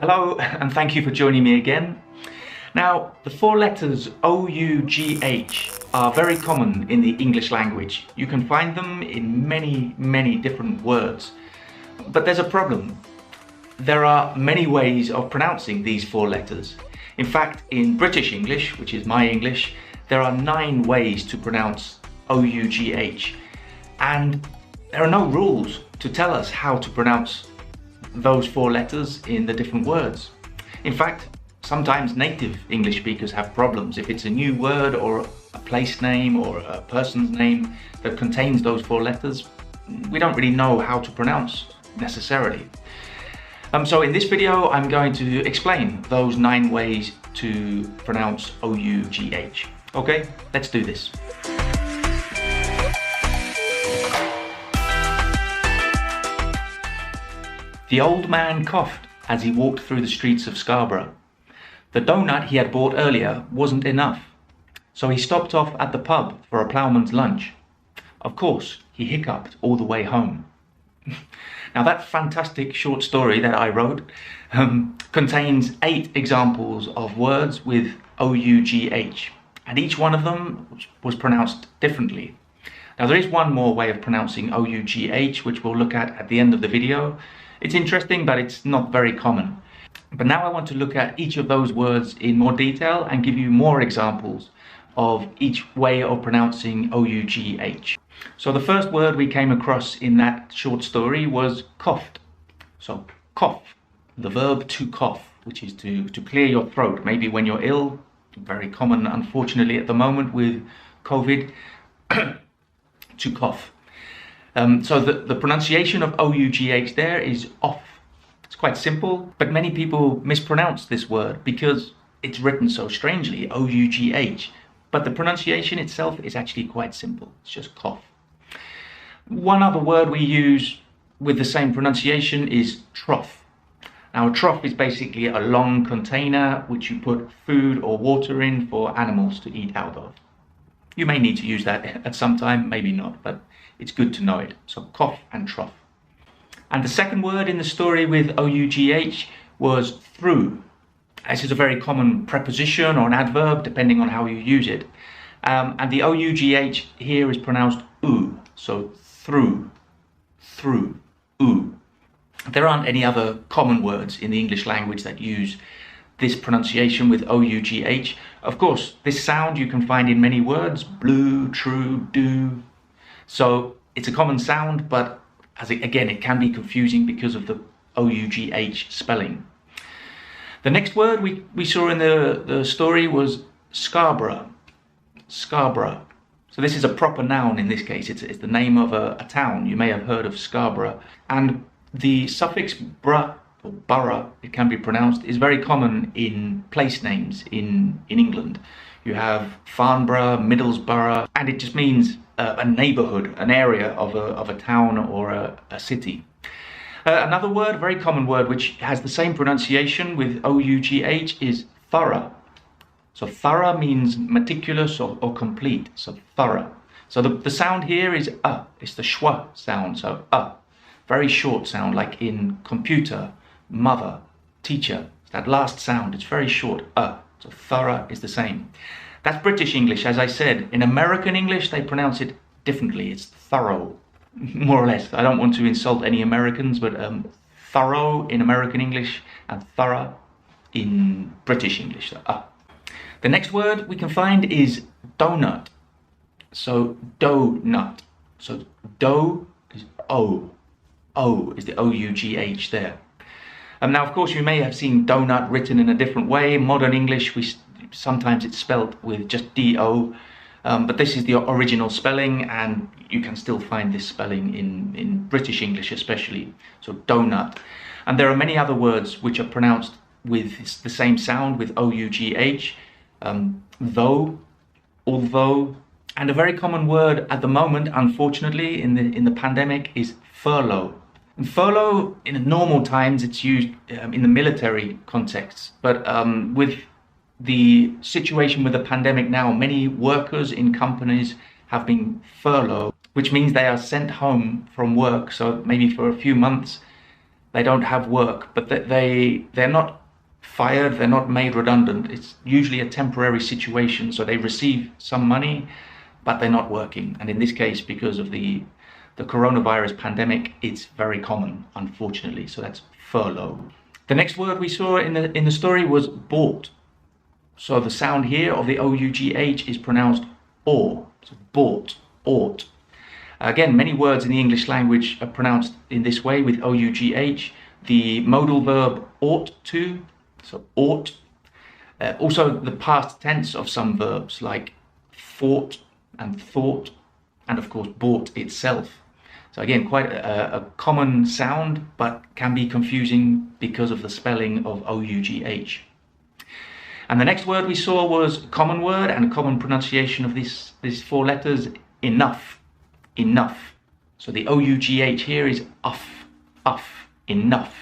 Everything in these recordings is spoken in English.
Hello, and thank you for joining me again. Now, the four letters OUGH are very common in the English language. You can find them in many different words. But there's a problem. There are many ways of pronouncing these four letters. In fact, in British English, which is my English, there are 9 ways to pronounce OUGH. And there are no rules to tell us how to pronounce those 4 letters in the different words. In fact, sometimes native English speakers have problems. If it's a new word or a place name or a person's name that contains those 4 letters, we don't really know how to pronounce necessarily. So in this video, I'm going to explain those 9 ways to pronounce OUGH. Okay, let's do this. The old man coughed as he walked through the streets of Scarborough. The donut he had bought earlier wasn't enough, so he stopped off at the pub for a ploughman's lunch. Of course, he hiccuped all the way home. Now that fantastic short story that I wrote contains 8 examples of words with OUGH, and each one of them was pronounced differently. Now there is one more way of pronouncing OUGH, which we'll look at the end of the video. It's interesting, but it's not very common. But now I want to look at each of those words in more detail and give you more examples of each way of pronouncing OUGH. So the first word we came across in that short story was coughed. So cough, the verb to cough, which is to clear your throat. Maybe when you're ill, very common unfortunately at the moment with COVID, to cough. So the pronunciation of OUGH there is off. It's quite simple, but many people mispronounce this word because it's written so strangely, OUGH. But the pronunciation itself is actually quite simple. It's just cough. One other word we use with the same pronunciation is trough. Now a trough is basically a long container which you put food or water in for animals to eat out of. You may need to use that at some time, maybe not, but it's good to know it. So cough and trough. And the second word in the story with OUGH was through. This is a very common preposition or an adverb, depending on how you use it. And the OUGH here is pronounced OUGH, so through, OUGH. There aren't any other common words in the English language that use this pronunciation with OUGH. Of course, this sound you can find in many words, blue, true, do. So it's a common sound, but again, it can be confusing because of the OUGH spelling. The next word we saw in the story was Scarborough. Scarborough. So this is a proper noun in this case. It's the name of a town. You may have heard of Scarborough. And the suffix borough, or borough, it can be pronounced, is very common in place names in England. You have Farnborough, Middlesbrough, and it just means a neighbourhood, an area of a town or a city. Another word, very common word, which has the same pronunciation with OUGH is thorough. So thorough means meticulous or complete, so thorough. So the sound here is it's the schwa sound, so very short sound, like in computer, mother, teacher. That last sound, it's very short, so thorough is the same. That's British English, as I said. In American English, they pronounce it differently. It's thorough, more or less. I don't want to insult any Americans, but thorough in American English and thorough in British English. So, The next word we can find is donut. So donut. So do is O. O is the OUGH there. Now, of course, you may have seen donut written in a different way. In modern English, sometimes it's spelled with just D-O, but this is the original spelling, and you can still find this spelling in British English especially, so donut. And there are many other words which are pronounced with the same sound, with OUGH, though, although, and a very common word at the moment, unfortunately, in the pandemic is furlough. And furlough, in normal times, it's used in the military context, but with the situation with the pandemic now, many workers in companies have been furloughed, which means they are sent home from work. So maybe for a few months, they don't have work, but they're not fired, they're not made redundant. It's usually a temporary situation, so they receive some money, but they're not working. And in this case, because of the coronavirus pandemic, it's very common, unfortunately. So that's furlough. The next word we saw in the story was bought. So the sound here of the OUGH is pronounced or. So bought, ought. Again, many words in the English language are pronounced in this way with OUGH. The modal verb ought to, so ought. Also the past tense of some verbs like fought and thought, and of course bought itself. So again, quite a common sound, but can be confusing because of the spelling of OUGH. And the next word we saw was a common word and a common pronunciation of these 4 letters, enough, enough. So the OUGH here is uff, enough.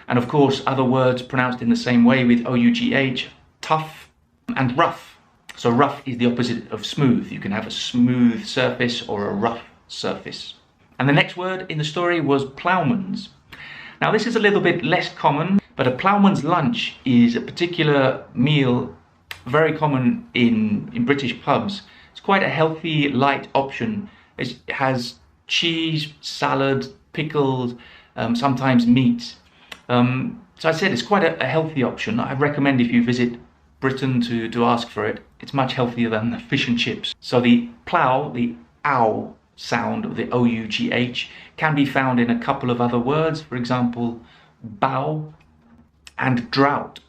And of course, other words pronounced in the same way with OUGH, tough and rough. So rough is the opposite of smooth. You can have a smooth surface or a rough surface. And the next word in the story was plowmans. Now this is a little bit less common, but a plowman's lunch is a particular meal very common in British pubs. It's quite a healthy, light option. It has cheese, salad, pickles, sometimes meat. So I said it's quite a healthy option. I recommend if you visit Britain to ask for it. It's much healthier than the fish and chips. So the plow, the ow sound of the OUGH can be found in a couple of other words. For example, bow and drought.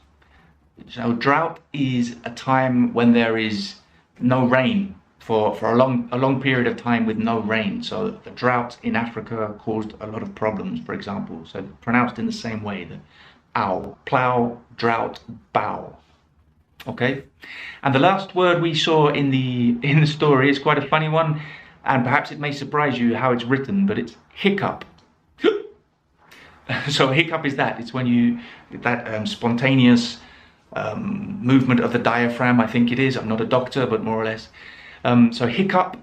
So drought is a time when there is no rain for a long period of time with no rain. So the drought in Africa caused a lot of problems, for example. So pronounced in the same way, the ow, plow, drought, bow. Okay, and the last word we saw in the story is quite a funny one, and perhaps it may surprise you how it's written, but it's hiccup. So hiccup is that. It's when that spontaneous movement of the diaphragm, I think it is. I'm not a doctor, but more or less. So hiccup,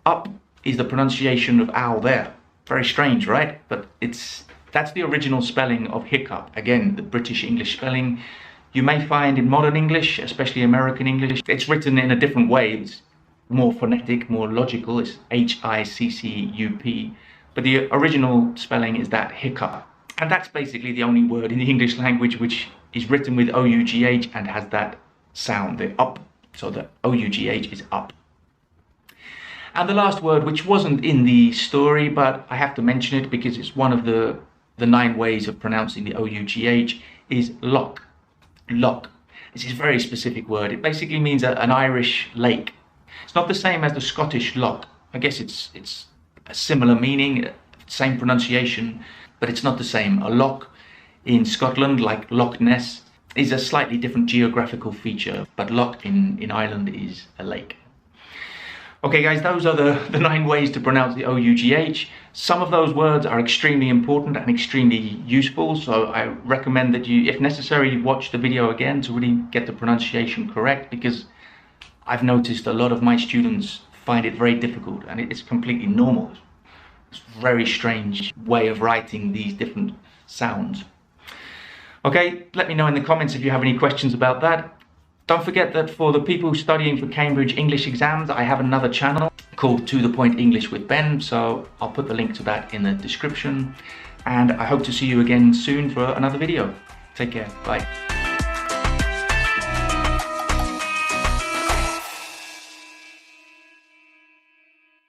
up is the pronunciation of ow there. Very strange, right? But that's the original spelling of hiccup. Again, the British English spelling. You may find in modern English, especially American English, it's written in a different way. It's more phonetic, more logical. It's H-I-C-C-U-P. But the original spelling is that hiccup. And that's basically the only word in the English language which is written with OUGH and has that sound, the up. So the OUGH is up. And the last word, which wasn't in the story, but I have to mention it because it's one of the 9 ways of pronouncing the OUGH, is loch. Loch. This is a very specific word. It basically means an Irish lake. It's not the same as the Scottish loch. I guess it's a similar meaning, same pronunciation, but it's not the same. A loch in Scotland, like Loch Ness, is a slightly different geographical feature, but loch in Ireland is a lake. Okay guys, those are the 9 ways to pronounce the OUGH. Some of those words are extremely important and extremely useful, so I recommend that you, if necessary, watch the video again to really get the pronunciation correct, because I've noticed a lot of my students find it very difficult, and it's completely normal. It's a very strange way of writing these different sounds. Okay, let me know in the comments if you have any questions about that. Don't forget that for the people studying for Cambridge English exams, I have another channel called To The Point English with Ben, so I'll put the link to that in the description. And I hope to see you again soon for another video. Take care, bye.